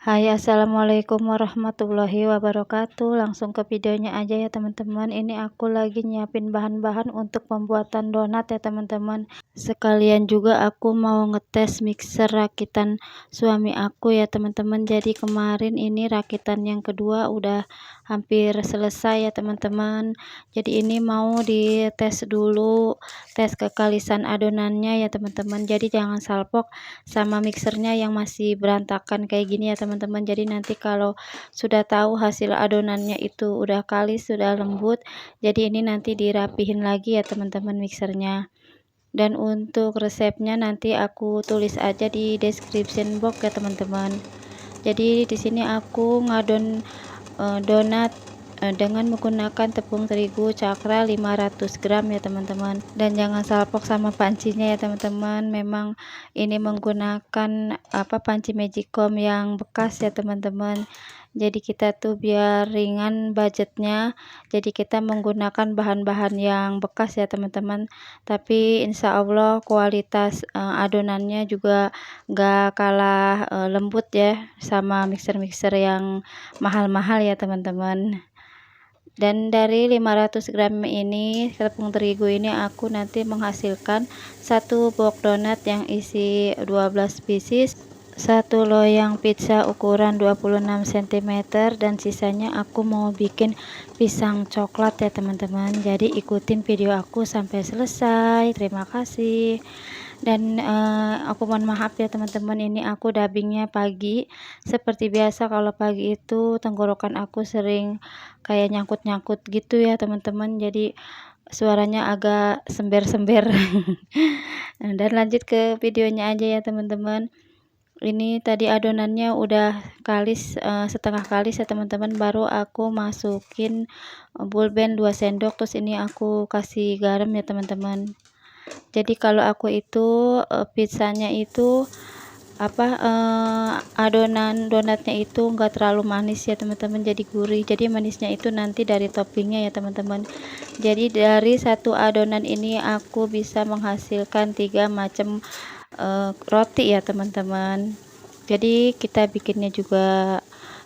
Hai, assalamualaikum warahmatullahi wabarakatuh. Langsung ke videonya aja ya teman-teman. Ini aku lagi nyiapin bahan-bahan untuk pembuatan donat ya teman-teman. Sekalian juga aku mau ngetes mixer rakitan suami aku ya teman-teman. Jadi kemarin ini rakitan yang kedua udah hampir selesai ya teman-teman. Jadi ini mau dites dulu, tes kekalisan adonannya ya teman-teman. Jadi jangan salpok sama mixernya yang masih berantakan kayak gini ya teman-teman. Jadi nanti kalau sudah tahu hasil adonannya itu udah kalis, sudah lembut, jadi ini nanti dirapihin lagi ya teman-teman mixernya. Dan untuk resepnya nanti aku tulis aja di description box ya teman-teman. Jadi di sini aku ngadon donat dengan menggunakan tepung terigu cakra 500 gram ya teman-teman, dan jangan salpok sama pancinya ya teman-teman. Memang ini menggunakan panci magicom yang bekas ya teman-teman. Jadi kita tuh biar ringan budgetnya, jadi kita menggunakan bahan-bahan yang bekas ya teman-teman. Tapi insya Allah kualitas adonannya juga gak kalah lembut ya sama mixer-mixer yang mahal-mahal ya teman-teman. Dan dari 500 gram ini tepung terigu ini aku nanti menghasilkan satu box donat yang isi 12 pieces, satu loyang pizza ukuran 26 cm, dan sisanya aku mau bikin pisang coklat ya teman-teman. Jadi ikutin video aku sampai selesai. Terima kasih. Dan aku mohon maaf ya teman-teman, ini aku dubbingnya pagi. Seperti biasa kalau pagi itu tenggorokan aku sering kayak nyangkut-nyangkut gitu ya teman-teman, jadi suaranya agak sember-sember. Dan lanjut ke videonya aja ya teman-teman. Ini tadi adonannya udah kalis, setengah kalis ya teman-teman, baru aku masukin bulben 2 sendok, terus ini aku kasih garam ya teman-teman. Jadi kalau aku itu pizzanya itu adonan donatnya itu enggak terlalu manis ya teman-teman, jadi gurih. Jadi manisnya itu nanti dari toppingnya ya teman-teman. Jadi dari satu adonan ini aku bisa menghasilkan 3 macam roti ya teman-teman. Jadi kita bikinnya juga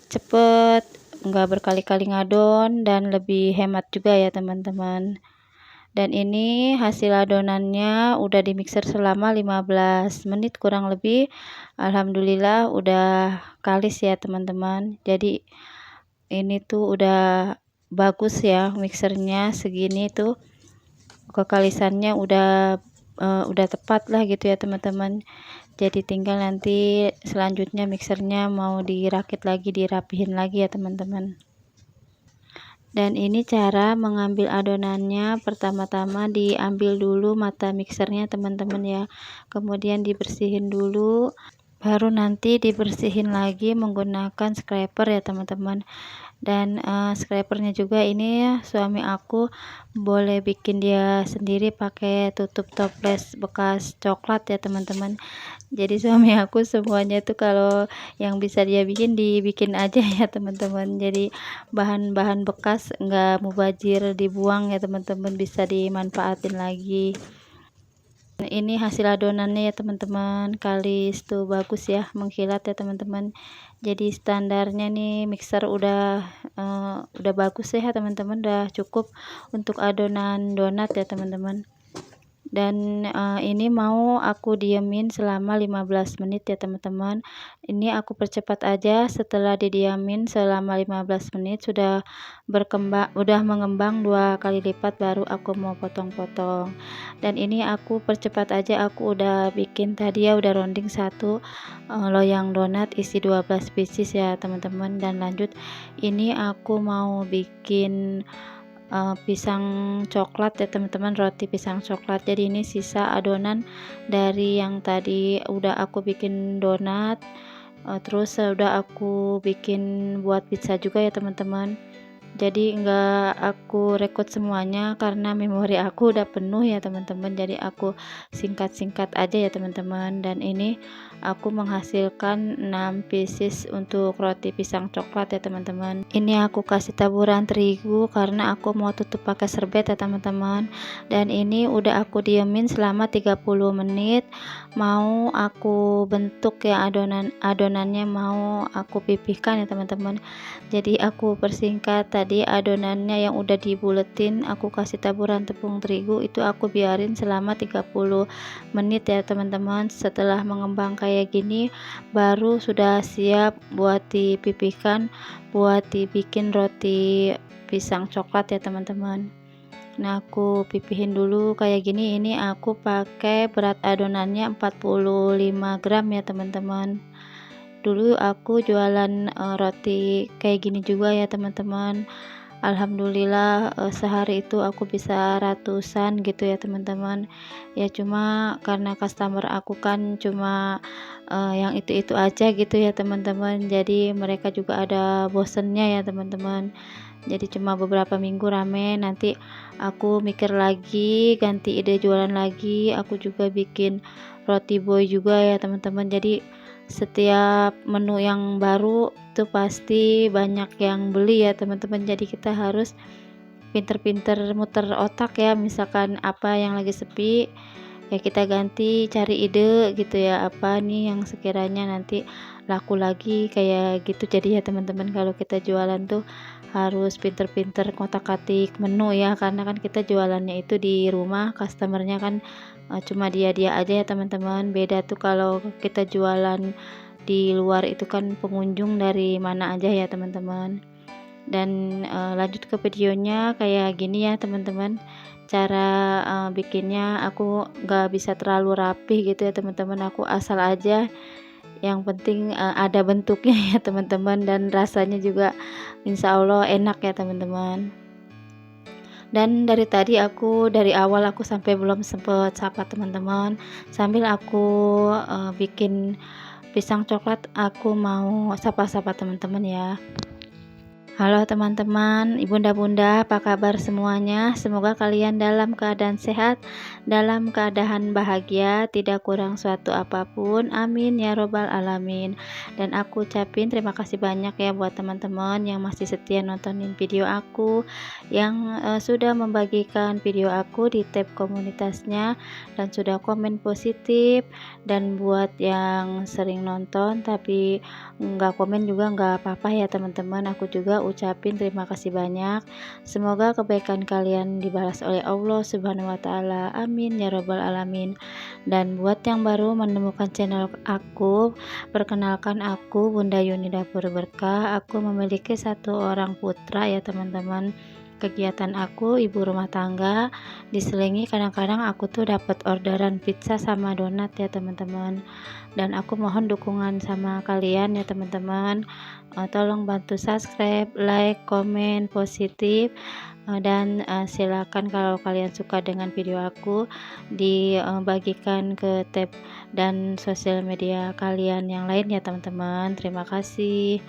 cepet, enggak berkali-kali ngadon, dan lebih hemat juga ya teman-teman. Dan ini hasil adonannya udah di mixer selama 15 menit kurang lebih. Alhamdulillah udah kalis ya teman-teman. Jadi ini tuh udah bagus ya mixernya, segini tuh kekalisannya udah tepat lah gitu ya teman-teman. Jadi tinggal nanti selanjutnya mixernya mau dirakit lagi, dirapihin lagi ya teman-teman. Dan ini cara mengambil adonannya. Pertama-tama diambil dulu mata mixernya teman-teman ya, kemudian dibersihin dulu, baru nanti dibersihin lagi menggunakan scraper ya teman-teman. Dan scrapernya juga ini suami aku boleh bikin dia sendiri pakai tutup toples bekas coklat ya teman-teman. Jadi suami aku semuanya itu kalau yang bisa dia bikin dibikin aja ya teman-teman. Jadi bahan-bahan bekas nggak mubazir dibuang ya teman-teman, bisa dimanfaatin lagi. Ini hasil adonannya ya teman-teman, kalis tuh bagus ya, mengkilat ya teman-teman. Jadi standarnya nih mixer udah bagus ya teman-teman, udah cukup untuk adonan donat ya teman-teman. Dan ini mau aku diemin selama 15 menit ya teman-teman. Ini aku percepat aja, setelah didiamin selama 15 menit sudah mengembang 2 kali lipat, baru aku mau potong-potong. Dan ini aku percepat aja, aku udah bikin tadi ya, udah rounding satu loyang donat isi 12 pieces ya teman-teman. Dan lanjut ini aku mau bikin pisang coklat ya teman-teman, roti pisang coklat. Jadi ini sisa adonan dari yang tadi udah aku bikin donat, terus udah aku bikin buat pizza juga ya teman-teman. jadi nggak aku record semuanya karena memori aku udah penuh ya teman-teman, jadi aku singkat-singkat aja ya teman-teman. Dan ini aku menghasilkan 6 pieces untuk roti pisang coklat ya teman-teman. Ini aku kasih taburan terigu karena aku mau tutup pakai serbet ya teman-teman. Dan ini udah aku diemin selama 30 menit, mau aku bentuk ya adonannya, mau aku pipihkan ya teman-teman. Jadi aku persingkat, tadi adonannya yang udah dibuletin aku kasih taburan tepung terigu, itu aku biarin selama 30 menit ya teman-teman. Setelah mengembang kayak gini baru sudah siap buat dipipihkan, buat dibikin roti pisang coklat ya teman-teman. Nah, aku pipihin dulu kayak gini. Ini aku pakai berat adonannya 45 gram ya teman-teman. Dulu aku jualan roti kayak gini juga ya teman-teman. Alhamdulillah sehari itu aku bisa ratusan gitu ya teman-teman. Ya cuma karena customer aku kan cuma yang itu-itu aja gitu ya teman-teman. Jadi mereka juga ada bosennya ya teman-teman. Jadi cuma beberapa minggu rame, nanti aku mikir lagi ganti ide jualan lagi. Aku juga bikin roti boy juga ya teman-teman. Jadi setiap menu yang baru itu pasti banyak yang beli ya teman-teman. Jadi kita harus pinter-pinter muter otak ya, misalkan apa yang lagi sepi ya kita ganti, cari ide gitu ya, apa nih yang sekiranya nanti laku lagi kayak gitu. Jadi ya teman-teman, kalau kita jualan tuh harus pinter-pinter ngotak-atik menu ya, karena kan kita jualannya itu di rumah, customernya kan cuma dia aja ya teman-teman. Beda tuh kalau kita jualan di luar, itu kan pengunjung dari mana aja ya teman-teman. Dan lanjut ke videonya kayak gini ya teman-teman, cara bikinnya. Aku nggak bisa terlalu rapi gitu ya teman-teman, aku asal aja, yang penting ada bentuknya ya teman-teman, dan rasanya juga insya Allah enak ya teman-teman. Dan dari awal aku sampai belum sempet sapa teman-teman, sambil aku bikin pisang coklat, aku mau sapa-sapa teman-teman ya. Halo teman-teman, ibunda-bunda, apa kabar semuanya? Semoga kalian dalam keadaan sehat, dalam keadaan bahagia, tidak kurang suatu apapun. Amin ya robbal alamin. Dan aku ucapin terima kasih banyak ya buat teman-teman yang masih setia nontonin video aku, yang sudah membagikan video aku di tab komunitasnya, dan sudah komen positif. Dan buat yang sering nonton tapi nggak komen juga nggak apa-apa ya teman-teman, aku juga ucapin terima kasih banyak. Semoga kebaikan kalian dibalas oleh Allah Subhanahu wa taala. Amin ya robbal alamin. Dan buat yang baru menemukan channel aku, perkenalkan aku Bunda Yuni Dapur Berkah. Aku memiliki 1 orang putra ya teman-teman. Kegiatan aku ibu rumah tangga, diselingi kadang-kadang aku tuh dapat orderan pizza sama donat ya teman-teman. Dan aku mohon dukungan sama kalian ya teman-teman. Tolong bantu subscribe, like, komen positif, dan silakan kalau kalian suka dengan video aku dibagikan ke tab dan sosial media kalian yang lain ya teman-teman. Terima kasih.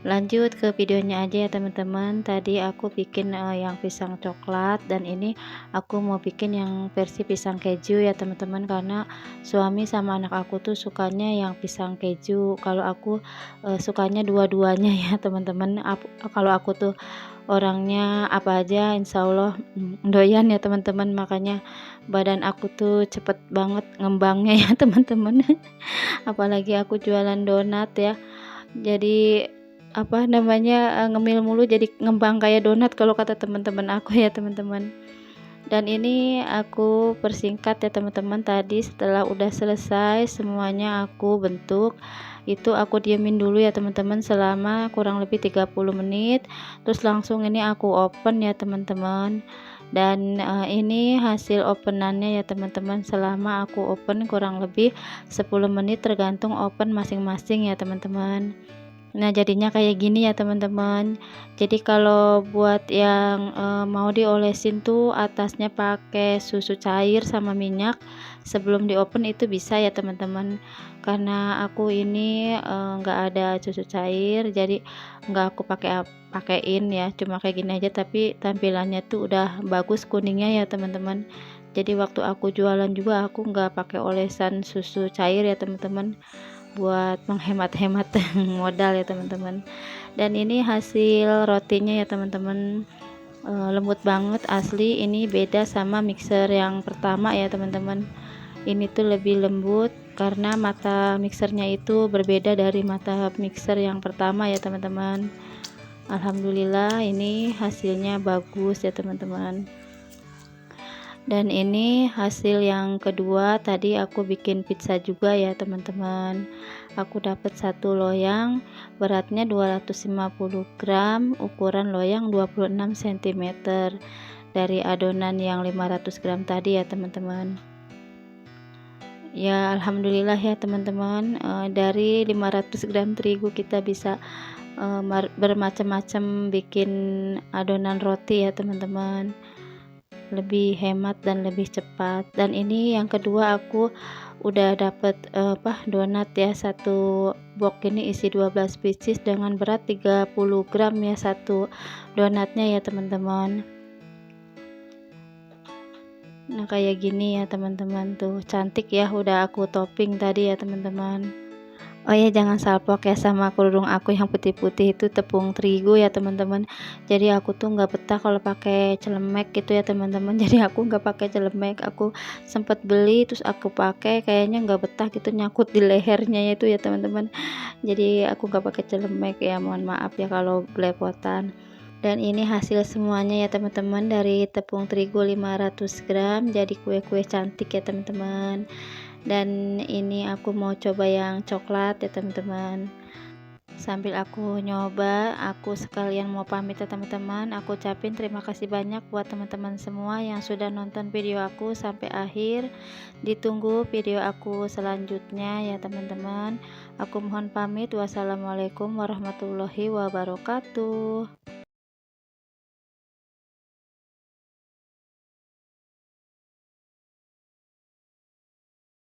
Lanjut ke videonya aja ya teman-teman. Tadi aku bikin yang pisang coklat, dan ini aku mau bikin yang versi pisang keju ya teman-teman, karena suami sama anak aku tuh sukanya yang pisang keju. Kalau aku sukanya dua-duanya ya teman-teman. Kalau aku tuh orangnya apa aja insya Allah doyan ya teman-teman, makanya badan aku tuh cepet banget ngembangnya ya teman-teman. Apalagi aku jualan donat ya, jadi apa namanya, ngemil mulu jadi ngembang kayak donat kalau kata teman-teman aku ya teman-teman. Dan ini aku persingkat ya teman-teman, tadi setelah udah selesai semuanya aku bentuk, itu aku diemin dulu ya teman-teman selama kurang lebih 30 menit, terus langsung ini aku open ya teman-teman. Dan ini hasil openannya ya teman-teman, selama aku open kurang lebih 10 menit tergantung open masing-masing ya teman-teman. Nah, jadinya kayak gini ya teman-teman. Jadi kalau buat yang mau diolesin tuh atasnya pakai susu cair sama minyak sebelum di oven itu bisa ya teman-teman. Karena aku ini nggak ada susu cair, jadi nggak aku pakein ya, cuma kayak gini aja, tapi tampilannya tuh udah bagus kuningnya ya teman-teman. Jadi waktu aku jualan juga aku nggak pakai olesan susu cair ya teman-teman, buat menghemat-hemat modal ya teman-teman. Dan ini hasil rotinya ya teman-teman, lembut banget asli. Ini beda sama mixer yang pertama ya teman-teman, ini tuh lebih lembut karena mata mixernya itu berbeda dari mata mixer yang pertama ya teman-teman. Alhamdulillah ini hasilnya bagus ya teman-teman. Dan ini hasil yang kedua, tadi aku bikin pizza juga ya teman-teman. Aku dapat satu loyang beratnya 250 gram, ukuran loyang 26 cm dari adonan yang 500 gram tadi ya teman-teman. Ya alhamdulillah ya teman-teman, dari 500 gram terigu kita bisa bermacam-macam bikin adonan roti ya teman-teman, lebih hemat dan lebih cepat. Dan ini yang kedua aku udah dapet donat ya, satu box ini isi 12 pieces dengan berat 30 gram ya satu donatnya ya teman-teman. Nah kayak gini ya teman-teman, tuh cantik ya, udah aku topping tadi ya teman-teman. Oh ya, jangan salpok ya sama kerudung aku yang putih-putih, itu tepung terigu ya teman-teman. Jadi aku tuh nggak betah kalau pakai celemek gitu ya teman-teman. Jadi aku nggak pakai celemek, aku sempat beli terus aku pakai, kayaknya nggak betah gitu, nyangkut di lehernya itu ya teman-teman. Jadi aku nggak pakai celemek ya, mohon maaf ya kalau belepotan. Dan ini hasil semuanya ya teman-teman, dari tepung terigu 500 gram jadi kue-kue cantik ya teman-teman. Dan ini aku mau coba yang coklat ya teman-teman. Sambil aku nyoba, aku sekalian mau pamit ya teman-teman. Aku ucapin terima kasih banyak buat teman-teman semua yang sudah nonton video aku sampai akhir. Ditunggu video aku selanjutnya ya teman-teman. Aku mohon pamit. Wassalamualaikum warahmatullahi wabarakatuh.